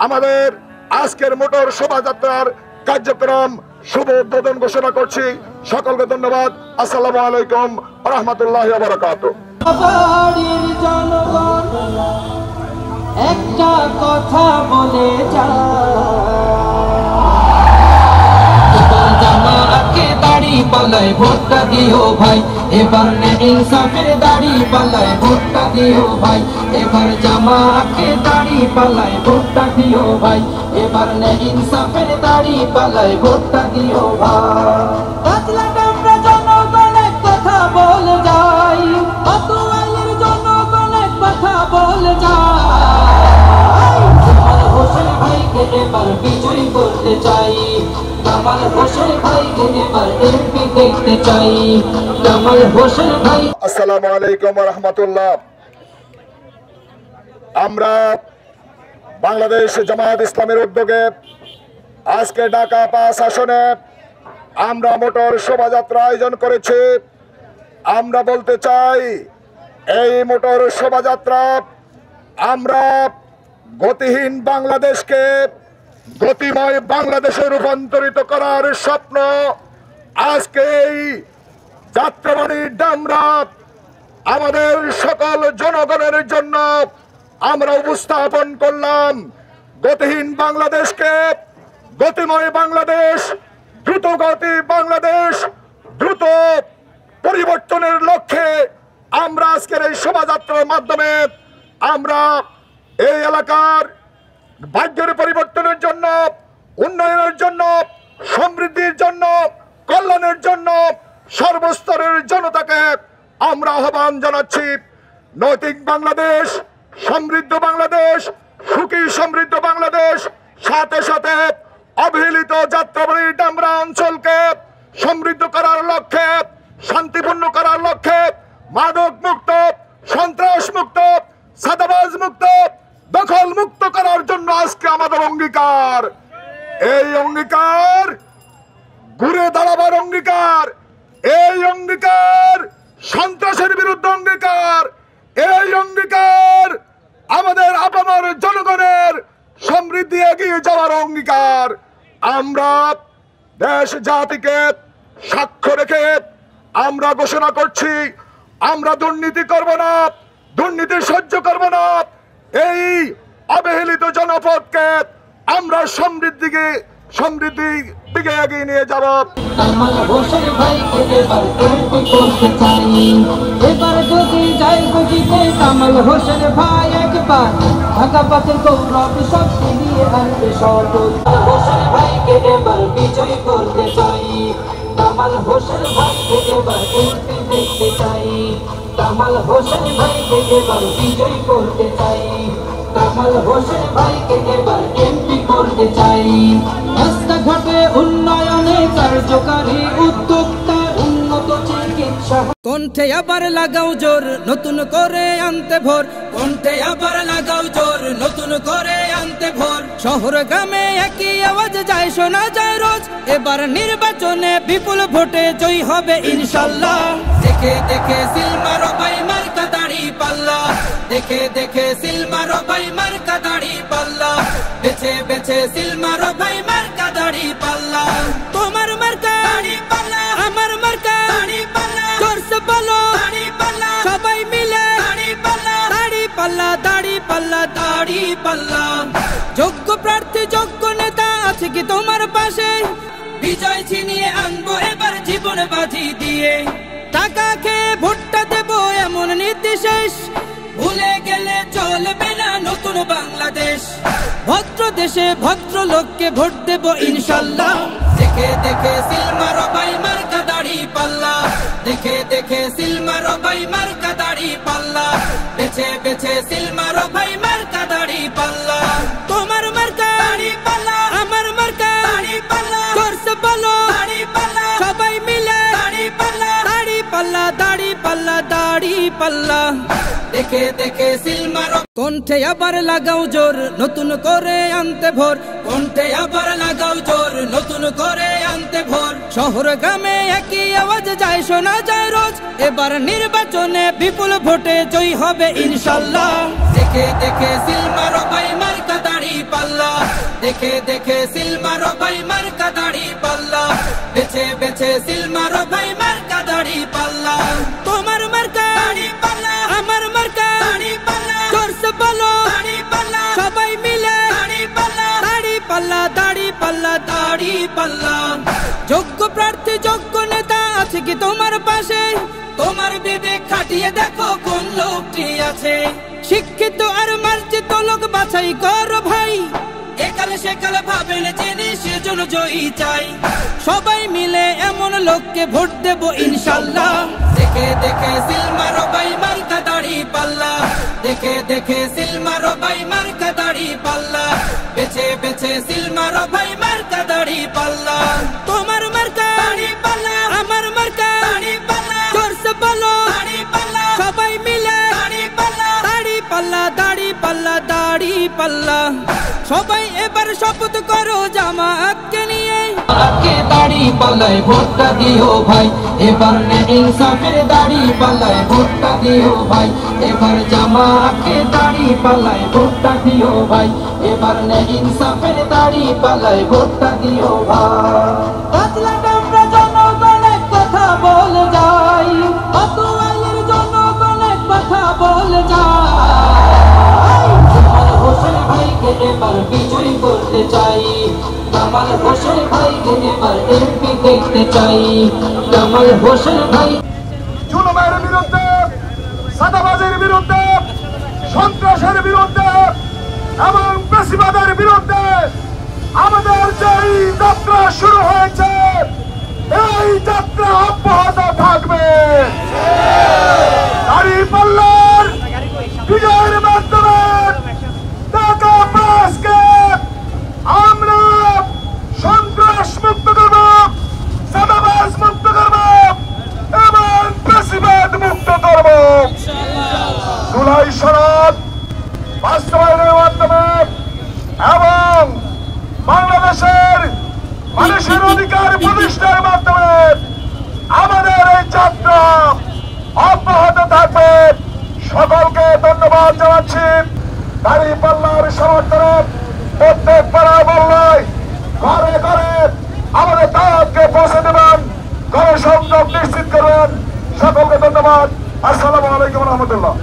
আমাদের আজকের মোটর শোভাযাত্রার কার্যক্রম শুভ উদ্বোধন ঘোষণা করছি। সকলকে ধন্যবাদ। আসসালামু আলাইকুম ওয়া রাহমাতুল্লাহি ওয়া বারাকাতুহু। একটা কথা বলে জামাকে দাড়ি পাল্লায় ভোটটা দিও ভাই, এবার ইনসাফের দাড়ি পাল্লায় ভোটটা দিও ভাই, এবার জামাকে দাড়ি পাল্লায় ভোটটা দিও ভাই, এবার ইনসাফের দাড়ি পাল্লায় ভোটটা দিও ভাই। আমরা জনগণের কথা বলে যাই, বাতুয়াইয়ের জনগণের কথা বলে যাই। কামাল হোসেন ভাইকে এবার বিজয়ী করতে চাই, কামাল হোসেন ভাইকে এবার এমপি দেখতে চাই, কামাল হোসেন ভাই। আসসালামু আলাইকুম ওয়া রাহমাতুল্লাহ। আমরা বাংলাদেশ জামায়াত ইসলামের উদ্যোগে আজকে ঢাকা ৫ আসনে আমরা মোটর শোভাযাত্রা আয়োজন করেছি। আমরা বলতে চাই, এই মোটর শোভাযাত্রা আমরা গতিহীন বাংলাদেশকে গতিময় বাংলাদেশে রূপান্তরিত করার স্বপ্ন আজকে এই যাত্রাবাড়ির ডামরা আমাদের সকল জনগণের জন্য আমরা উপস্থাপন করলাম। গতিহীন বাংলাদেশকে গতিময় বাংলাদেশ, দ্রুতগতি বাংলাদেশ, দ্রুত পরিবর্তনের লক্ষ্যে আমরা আজকের এই শোভাযাত্রার মাধ্যমে আমরা এই এলাকার ভাগ্যের পরিবর্তনের জন্য, উন্নয়নের জন্য, সমৃদ্ধির জন্য, কল্যাণের জন্য সর্বস্তরের জনতাকে আমরা আহ্বান জানাচ্ছি। নৈতিক বাংলাদেশ, সমৃদ্ধ বাংলাদেশ, সুখী সমৃদ্ধ বাংলাদেশ, সাথে সাথে অবহেলিত যাত্রাবাড়ি ডামরা অঞ্চলকে সমৃদ্ধ করার লক্ষ্যে, শান্তিপূর্ণ করার লক্ষ্যে, মাদক মুক্ত, সন্ত্রাস মুক্ত, সাদাবাজ মুক্ত, দখল মুক্ত করার জন্য আজকে আমাদের অঙ্গীকার। এই অঙ্গীকার ঘুরে দাঁড়াবার অঙ্গীকার, এই অঙ্গীকার সন্ত্রাসের বিরুদ্ধে অঙ্গীকার, এই অঙ্গীকার আমাদের আপামর জনগণের সমৃদ্ধি এগিয়ে যাওয়ার অঙ্গীকার। আমরা দেশ জাতিকে সাক্ষ্য রেখে আমরা ঘোষণা করছি, আমরা দুর্নীতি করব না, দুর্নীতি সহ্য করব না। এই অবহেলিত জনপদকে আমরা সমৃদ্ধির দিকে এগিয়ে নিয়ে যাব। কামাল হোসেন ভাইকে এবার এমপি করতে চাই, এবার যদি যাই বুঝিতে কামাল হোসেন ভাই একবার ঢাকা পাতের গৌরব শক্তি নিয়ে আনবে সর্বত। হোসেন ভাইকে এবার বিজয়ী করতে চাই, কামাল হোসেন ভাইকে এবার এমপি দেখতে চাই, কামাল হোসেন ভাইকে এবার বিজয়ী করতে চাই, কামাল হোসেন ভাইকে এবার এমপি করতে চাই। রাস্তাঘাটে উন্নয়নে কার্যকারী উদ্যোক্তা, উন্নত চিকিৎসা। কণ্ঠে আবার লাগাও জোর, নতুন করে আনতে ভোর, কণ্ঠে আবার লাগাও জোর, নতুন করে আনতে ভোর। শহর গ্রামে একই আওয়াজ যায়, শোনা যায় রোজ, এবার নির্বাচনে বিপুল ভোটে জয়ী হবে ইনশাল্লাহ। দেখে দেখে সিলমারো ভাই মার্কা দাড়ি পাল্লা, দেখে দেখে সিলমারো ভাই মার্কা দাড়ি পাল্লা, বেছে বেছে সিলমারো ভাই মার্কা দাড়ি পাল্লা। তোমার মার্কা দাড়ি পাল্লা, আমার মার্কা দাড়ি পাল্লা, জোরসে বলো দাড়ি পাল্লা, সবাই মিলে দাড়ি পাল্লা, দাড়ি পাল্লা, দাড়ি পাল্লা, দাড়ি পাল্লা। যোগ্য প্রার্থী, যোগ্য নেতা আছে কি তোমার পাশে? বিজয় ছিনিয়ে আনবো এবার জীবন বাজি দিয়ে, টাকা খেয়ে ভোটটা দেবো এমন নীতি শেষ, ভুলে গেলে চলবে না নতুন বাংলাদেশ। ভদ্র দেশে ভদ্র লোককে ভোট দেব ইনশাল্লাহ। দেখে দেখে সিলমারো ভাই মার্কা দাড়ি পাল্লা, দেখে দেখে সিলমারো ভাই মার্কা দাড়ি পাল্লা, বেছে বেছে সিলমারো ভাই মার্কা দাড়ি পাল্লা। তোমার মার্কা দাড়ি পাল্লা, আমার মার্কা দাড়ি পাল্লা, জোরসে বলো দাড়ি পাল্লা, সবাই মিলে দাড়ি পাল্লা, দাড়ি পাল্লা, দাড়ি পাল্লা, দাড়ি পাল্লা। দেখে দেখে সিলমারো। কণ্ঠে আবার লাগাও জোর, নতুন করে আনতে ভোর, কণ্ঠে আবার লাগাও জোর, নতুন করে আনতে ভোর। শহর গ্রামে একই আওয়াজ যায়, শোনা যায় রোজ, এবার নির্বাচনে বিপুল ভোটে জয়ী হবে ইনশাল্লাহ। দেখে দেখে সিলমারো ভাই মার্কা দাড়ি পাল্লা, দেখে দেখে সিলমারো ভাই মার্কা দাড়ি পাল্লা, বেছে বেছে সিলমারো ভাই মার্কা দাড়ি পাল্লা। তোমার মার্কা দাড়ি পাল্লা, আমার মার্কা দাড়ি পাল্লা, জোরসে বলো দাড়ি পাল্লা, সবাই মিলে দাড়ি পাল্লা, দাড়ি পাল্লা, দাড়ি পাল্লা, দাড়ি পাল্লা। যোগ্য প্রার্থী যোগ্য নেতা আছে কি তোমার পাশে? তোমার বিবেক খাটিয়ে দেখো কোন লোকটি আছে। শিক্ষিত আর মার্জিত লোক বাছাই করো ভাই, একালে সেকালে ভাবেন জেনে সেজন্য জয়ী চাই। সবাই মিলে এমন লোককে ভোট দেব ইনশাল্লাহ। দেখে দেখে সিলমারো ভাই মার্কা দাড়ি পাল্লা, দেখে দেখে সিলমারো ভাই মার্কা দাড়ি পাল্লা, বেছে বেছে সিলমারো ভাই মার্কা দাড়ি পাল্লা। তোমার মার্কা দাড়ি পাল্লা, আমার মার্কা দাড়ি পাল্লা, জোরসে বলো দাড়ি পাল্লা, সবাই মিলে দাড়ি পাল্লা, দাড়ি পাল্লা, দাড়ি পাল্লা, দাড়ি পাল্লা। সবাই এবার শপথ করো জামাতকে নিয়ে, আজকে দাড়ি পাল্লায় ভোটটা দিও ভাই, এবার নে ইনসাফের দাড়ি পাল্লায় ভোটটা দিও ভাই, এবার জামাতকে দাড়ি পাল্লায় ভোটটা দিও ভাই, এবার নে ইনসাফের দাড়ি পাল্লায় ভোটটা দিও ভাই। বাতলাটা আমরা জনগণের কথা বলে যাই, বাতুয়ালির জনগণের কথা বলে যাই। কামাল হোসেন ভাইকে এবার বিজয়ী করতে চাই, কামাল হোসেন ভাইকে এবার এমপি দেখতে চাই, কামাল হোসেন ভাই। জুলুমের বিরুদ্ধে, সাদাবাজির বিরুদ্ধে, সন্ত্রাসের বিরুদ্ধে এবং বেশিবাদের বিরুদ্ধে আমাদের যেই যাত্রা শুরু হয়েছে, এই যাত্রা অব্যাহত থাকবে। দাঁড়িপাল্লার বিজয়ের মাধ্যমে ঢাকা প্রেসকে আমরা সন্ত্রাস মুক্ত করব, সাদাবাজ মুক্ত করব এবং বেশিবাদ মুক্ত করব। জুলাই সনদ বাস্তবায়নের মাধ্যমে এবং বাংলাদেশের মানুষের অধিকার প্রতিষ্ঠার মাধ্যমে আমাদের এই যাত্রা অব্যাহত থাকবে। সকলকে ধন্যবাদ জানাচ্ছি। দাঁড়িপাল্লার সমর্থনে প্রত্যেক পাড়ায় মহল্লায় ঘরে ঘরে আমাদের দাওয়াতকে পৌঁছে দেবেন, ঘরে সংযোগ নিশ্চিত করবেন। সকলকে ধন্যবাদ। আসসালামু আলাইকুম রহমতুল্লাহ।